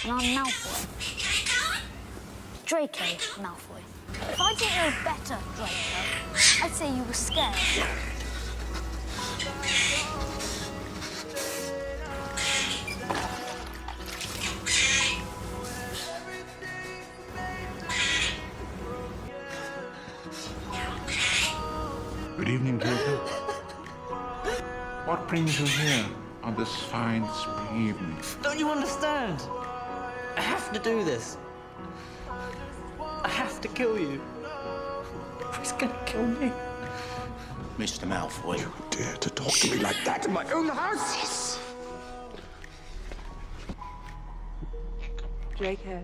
and I'm Malfoy. Draco Malfoy. If I didn't know better, Draco, I'd say you were scared. Good evening, Draco. What brings you here on this fine spring evening? Don't you understand? I have to do this. I have to kill you. He's gonna kill me. Mr. Malfoy. You dare to talk to me like that in my own house? Draco.